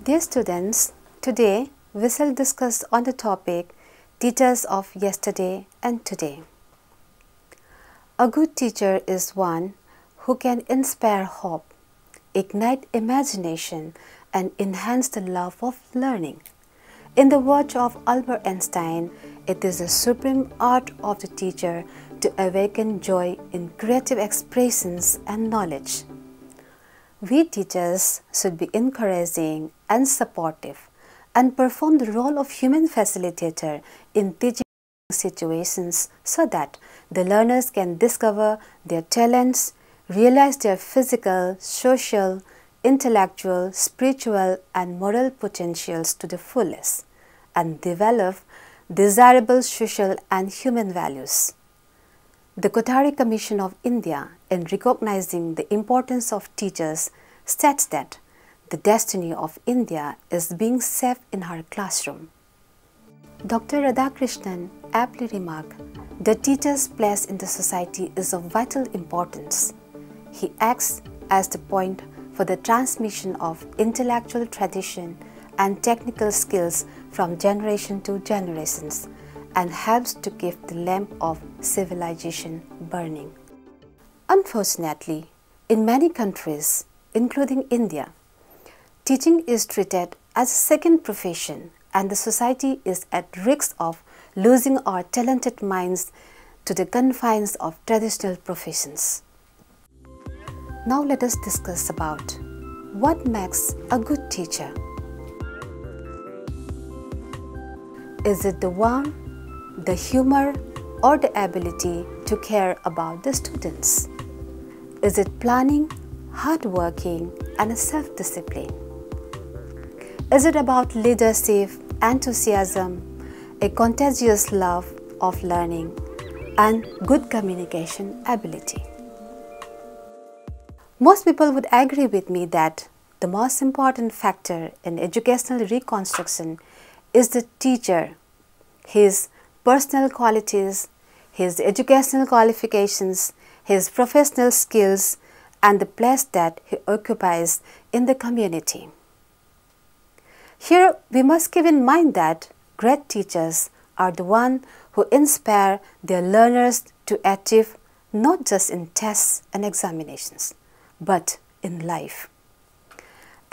Dear students, today we shall discuss on the topic Teachers of Yesterday and Today. A good teacher is one who can inspire hope, ignite imagination, and enhance the love of learning. In the words of Albert Einstein, it is the supreme art of the teacher to awaken joy in creative expressions and knowledge. We teachers should be encouraging and supportive and perform the role of human facilitator in teaching situations so that the learners can discover their talents, realize their physical, social, intellectual, spiritual and moral potentials to the fullest and develop desirable social and human values. The Kothari Commission of India, in recognizing the importance of teachers, states that the destiny of India is being shaped in her classroom. Dr. Radhakrishnan aptly remarked, the teacher's place in the society is of vital importance. He acts as the point for the transmission of intellectual tradition and technical skills from generation to generations, and helps to keep the lamp of civilization burning. Unfortunately, in many countries, including India, teaching is treated as a second profession and the society is at risk of losing our talented minds to the confines of traditional professions. Now let us discuss about what makes a good teacher. Is it the warmth, the humor, or the ability to care about the students? Is it planning, hardworking, and self-discipline? Is it about leadership, enthusiasm, a contagious love of learning, and good communication ability? Most people would agree with me that the most important factor in educational reconstruction is the teacher, his personal qualities, his educational qualifications, his professional skills, and the place that he occupies in the community. Here we must keep in mind that great teachers are the ones who inspire their learners to achieve not just in tests and examinations, but in life.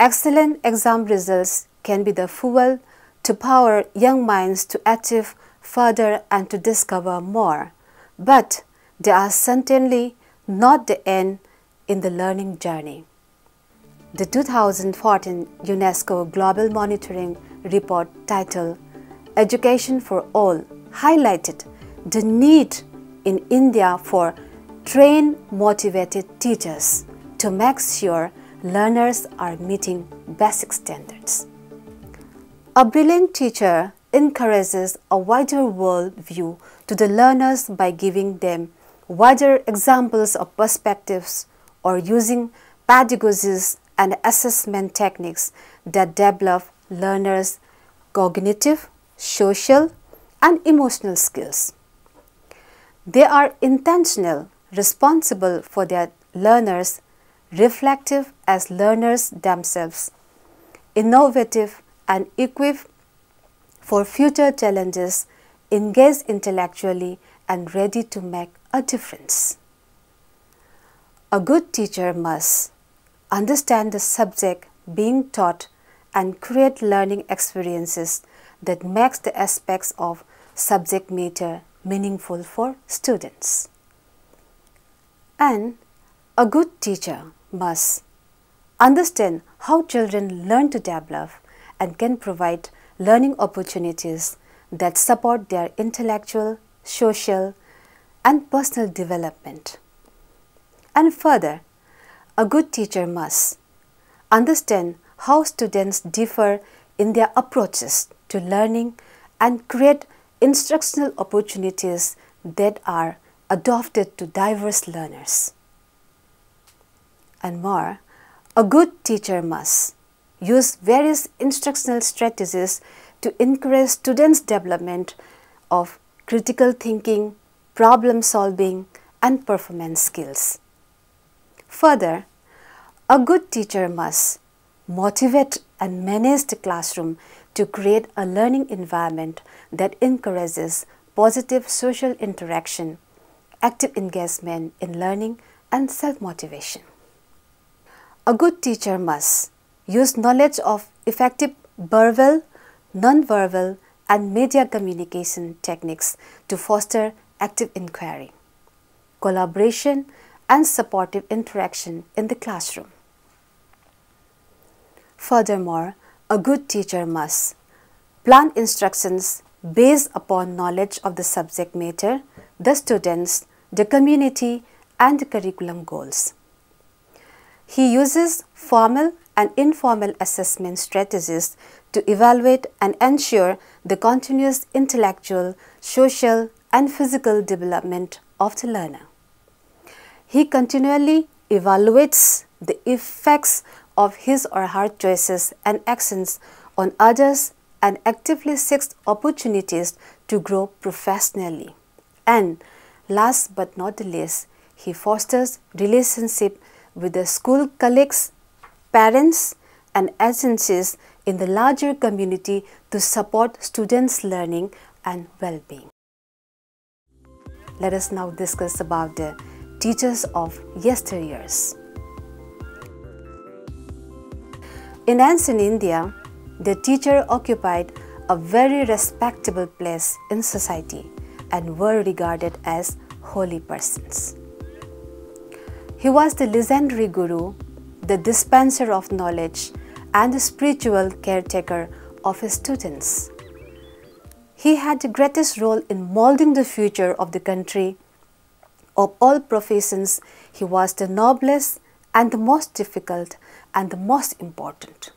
Excellent exam results can be the fuel to power young minds to achieve further and to discover more, but they are certainly not the end in the learning journey. The 2014 UNESCO Global Monitoring Report titled Education for All highlighted the need in India for trained, motivated teachers to make sure learners are meeting basic standards. A brilliant teacher encourages a wider world view to the learners by giving them wider examples of perspectives or using pedagogies and assessment techniques that develop learners' cognitive, social, and emotional skills. They are intentional, responsible for their learners, reflective as learners themselves, innovative and equipped for future challenges, engaged intellectually and ready to make a difference. A good teacher must understand the subject being taught and create learning experiences that makes the aspects of subject matter meaningful for students. And a good teacher must understand how children learn to develop and can provide learning opportunities that support their intellectual, social, and personal development. And further, a good teacher must understand how students differ in their approaches to learning and create instructional opportunities that are adopted to diverse learners. And more, A good teacher must use various instructional strategies to encourage students' development of critical thinking, problem solving, and performance skills. Further, a good teacher must motivate and manage the classroom to create a learning environment that encourages positive social interaction, active engagement in learning, and self-motivation. A good teacher must use knowledge of effective verbal, non-verbal, and media communication techniques to foster active inquiry, collaboration, and supportive interaction in the classroom. Furthermore, a good teacher must plan instructions based upon knowledge of the subject matter, the students, the community, and the curriculum goals. He uses formal and informal assessment strategies to evaluate and ensure the continuous intellectual, social, and physical development of the learner. He continually evaluates the effects of his or her choices and actions on others and actively seeks opportunities to grow professionally. And last but not the least, he fosters relationship with the school colleagues, parents, and agencies in the larger community to support students' learning and well-being. Let us now discuss about the teachers of yesteryears. In ancient India, the teacher occupied a very respectable place in society and were regarded as holy persons. He was the legendary guru, the dispenser of knowledge, and the spiritual caretaker of his students. He had the greatest role in molding the future of the country. Of all professions, he was the noblest and the most difficult and the most important.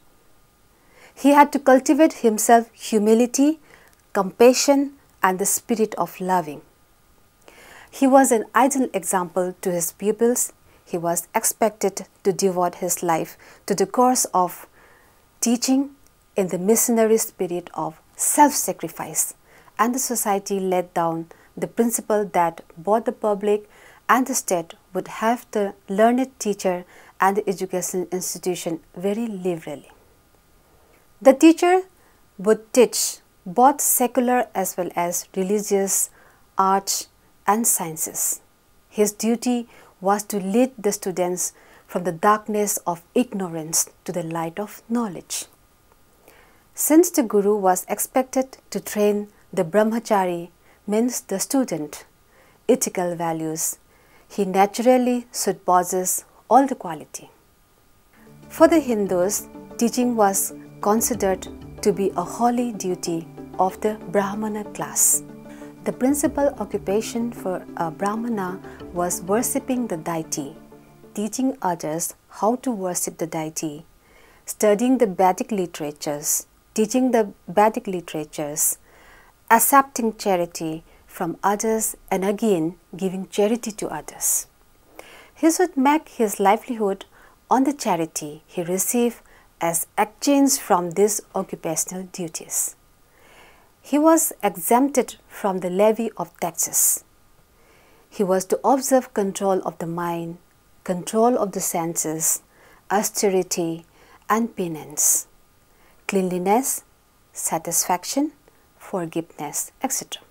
He had to cultivate himself humility, compassion, and the spirit of loving. He was an ideal example to his pupils. He was expected to devote his life to the course of teaching in the missionary spirit of self-sacrifice, and the society laid down the principle that both the public and the state would have the learned teacher and the educational institution very liberally. The teacher would teach both secular as well as religious, arts, and sciences. His duty was to lead the students from the darkness of ignorance to the light of knowledge. Since the guru was expected to train the brahmachari, means the student, ethical values, he naturally should possess all the quality. For the Hindus, teaching was considered to be a holy duty of the Brahmana class. The principal occupation for a Brahmana was worshipping the deity, teaching others how to worship the deity, studying the Vedic literatures, teaching the Vedic literatures, accepting charity from others and again giving charity to others. He should make his livelihood on the charity he received as exchange from these occupational duties. He was exempted from the levy of taxes. He was to observe control of the mind, control of the senses, austerity and penance, cleanliness, satisfaction, forgiveness, etc.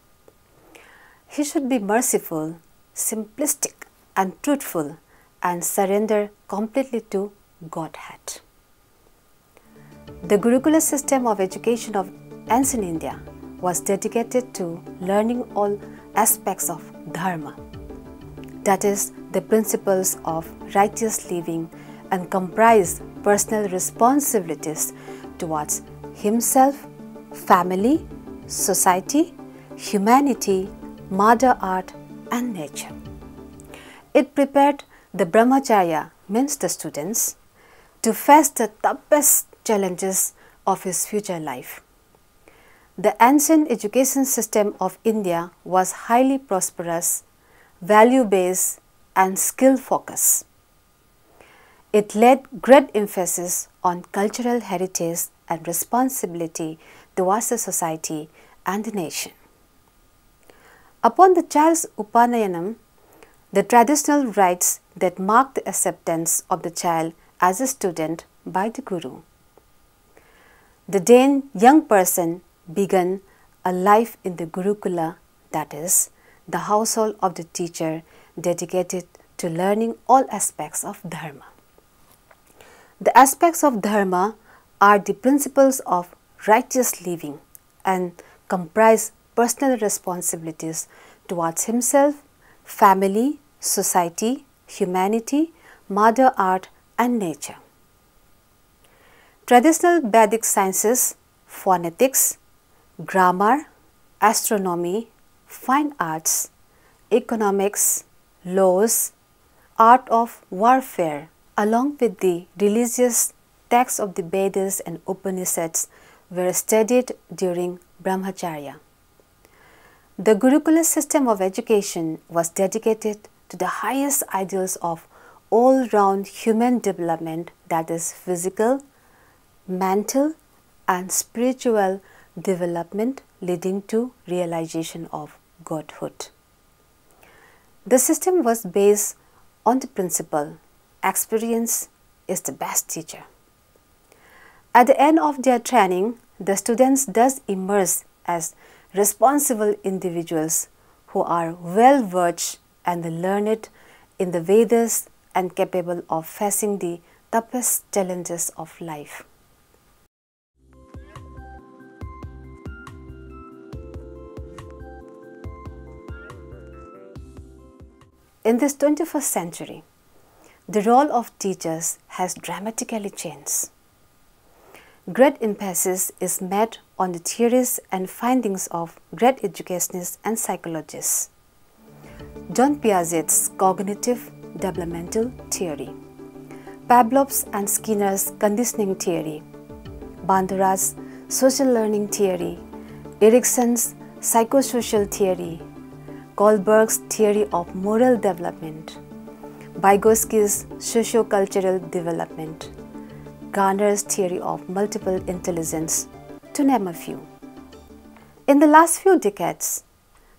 He should be merciful, simplistic and truthful and surrender completely to Godhead. The Gurukula system of education of ancient India was dedicated to learning all aspects of dharma, that is, the principles of righteous living, and comprised personal responsibilities towards himself, family, society, humanity, mother art, and nature. It prepared the brahmacharya, means the students, to face the toughest challenges of his future life. The ancient education system of India was highly prosperous, value-based, and skill-focused. It laid great emphasis on cultural heritage and responsibility towards the society and the nation. Upon the child's Upanayanam, the traditional rites that mark the acceptance of the child as a student by the Guru. The then young person began a life in the Gurukula, that is, the household of the teacher dedicated to learning all aspects of Dharma. The aspects of Dharma are the principles of righteous living and comprise personal responsibilities towards himself, family, society, humanity, mother earth and nature. Traditional Vedic sciences, phonetics, grammar, astronomy, fine arts, economics, laws, art of warfare, along with the religious texts of the Vedas and Upanishads were studied during Brahmacharya. The Gurukula system of education was dedicated to the highest ideals of all-round human development, that is physical, mental and spiritual development leading to realization of godhood. The system was based on the principle, experience is the best teacher. At the end of their training, the students thus emerge as responsible individuals who are well versed and learned in the Vedas and capable of facing the toughest challenges of life. In this 21st century, the role of teachers has dramatically changed. Great emphasis is made on the theories and findings of great educationists and psychologists. John Piaget's cognitive developmental theory, Pavlov's and Skinner's conditioning theory, Bandura's social learning theory, Erickson's psychosocial theory, Kohlberg's theory of moral development, Vygotsky's socio-cultural development, Garner's theory of multiple intelligence, to name a few. In the last few decades,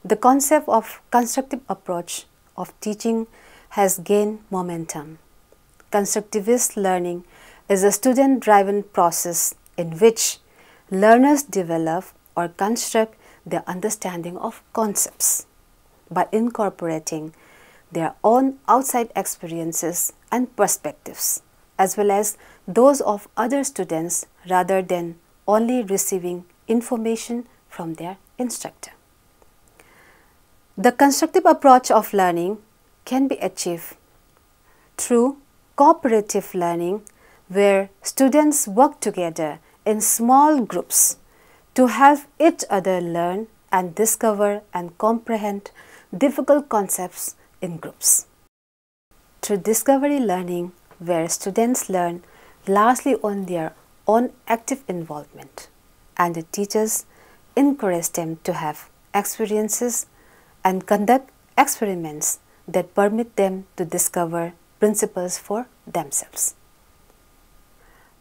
the concept of constructive approach of teaching has gained momentum. Constructivist learning is a student-driven process in which learners develop or construct their understanding of concepts by incorporating their own outside experiences and perspectives, as well as those of other students rather than only receiving information from their instructor. The constructive approach of learning can be achieved through cooperative learning, where students work together in small groups to help each other learn and discover and comprehend difficult concepts in groups. Through discovery learning, where students learn largely on their own active involvement, and the teachers encourage them to have experiences and conduct experiments that permit them to discover principles for themselves.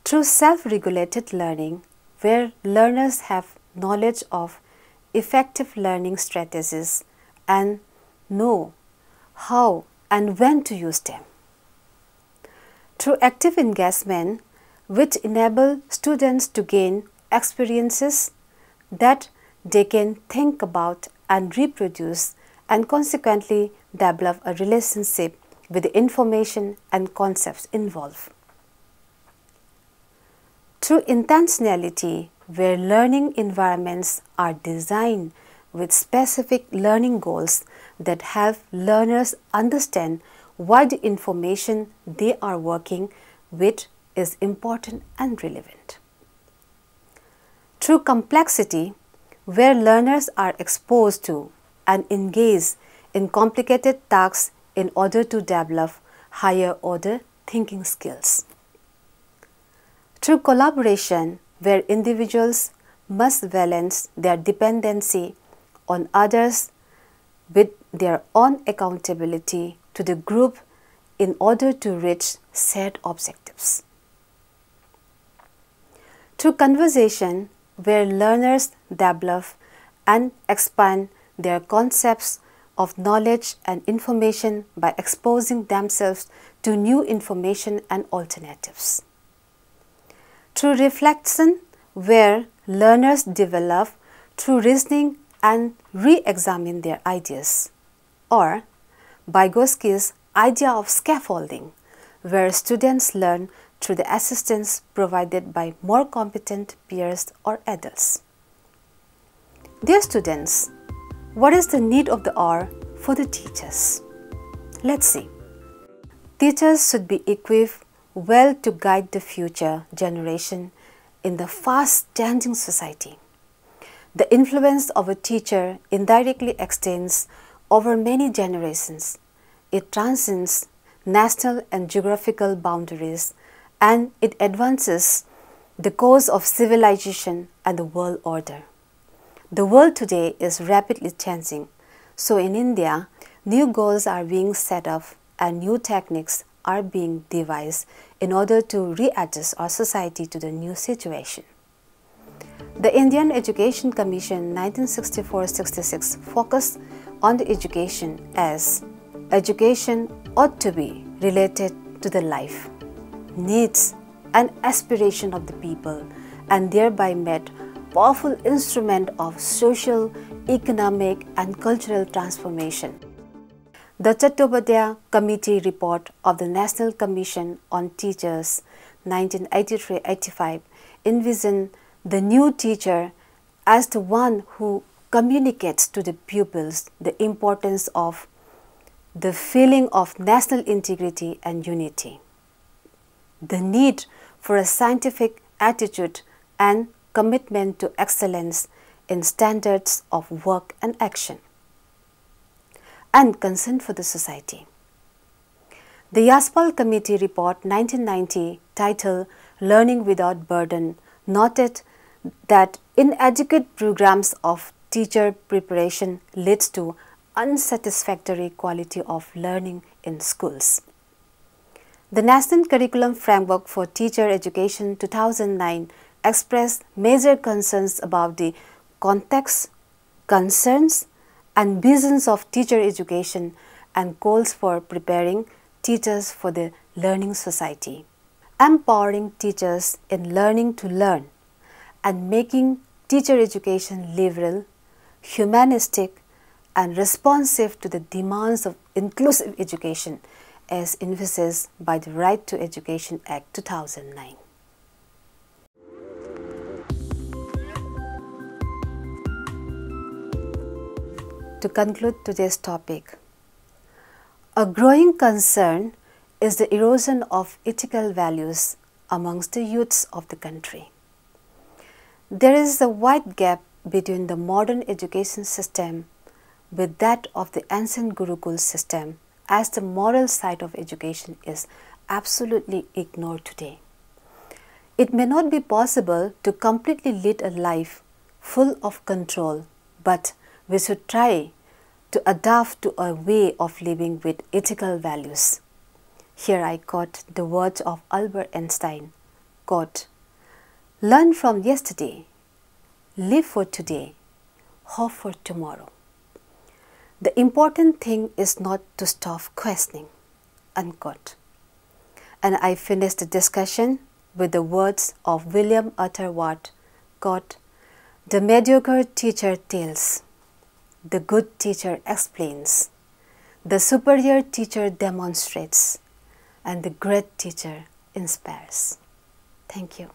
Through self-regulated learning, where learners have knowledge of effective learning strategies and know how and when to use them. Through active engagement, which enable students to gain experiences that they can think about and reproduce, and consequently develop a relationship with the information and concepts involved. Through intentionality, where learning environments are designed with specific learning goals that help learners understand why the information they are working with is important and relevant. Through complexity, where learners are exposed to and engage in complicated tasks in order to develop higher order thinking skills. Through collaboration, where individuals must balance their dependency on others with their own accountability to the group in order to reach shared objectives. Through conversation, where learners develop and expand their concepts of knowledge and information by exposing themselves to new information and alternatives. Through reflection, where learners develop through reasoning and re-examine their ideas. Or Vygotsky's idea of scaffolding, where students learn through the assistance provided by more competent peers or adults. Dear students, what is the need of the hour for the teachers? Let's see. Teachers should be equipped well to guide the future generation in the fast-changing society. The influence of a teacher indirectly extends over many generations. It transcends national and geographical boundaries, and it advances the course of civilization and the world order. The world today is rapidly changing, so in India, new goals are being set up and new techniques are being devised in order to readjust our society to the new situation. The Indian Education Commission 1964-66 focused on the education as education ought to be related to the life, needs and aspiration of the people, and thereby made powerful instrument of social, economic and cultural transformation. The Chattopadhyay Committee report of the National Commission on Teachers 1983-85 envisioned the new teacher as the one who communicates to the pupils the importance of the feeling of national integrity and unity, the need for a scientific attitude and commitment to excellence in standards of work and action, and concern for the society. The Yaspal Committee report 1990 titled Learning Without Burden noted that inadequate programs of teacher preparation leads to unsatisfactory quality of learning in schools. The National Curriculum Framework for Teacher Education 2009 expressed major concerns about the context, concerns and visions of teacher education and calls for preparing teachers for the learning society, empowering teachers in learning to learn, and making teacher education liberal, humanistic, and responsive to the demands of inclusive education as envisaged by the Right to Education Act 2009. To conclude today's topic, a growing concern is the erosion of ethical values amongst the youths of the country. There is a wide gap between the modern education system with that of the ancient Gurukul system, as the moral side of education is absolutely ignored today. It may not be possible to completely lead a life full of control, but we should try to adapt to a way of living with ethical values. Here I quote the words of Albert Einstein, quote, "Learn from yesterday, live for today, hope for tomorrow. The important thing is not to stop questioning," unquote. And I finished the discussion with the words of William Arthur Watt, quote, "The mediocre teacher tells, the good teacher explains, the superior teacher demonstrates, and the great teacher inspires." Thank you.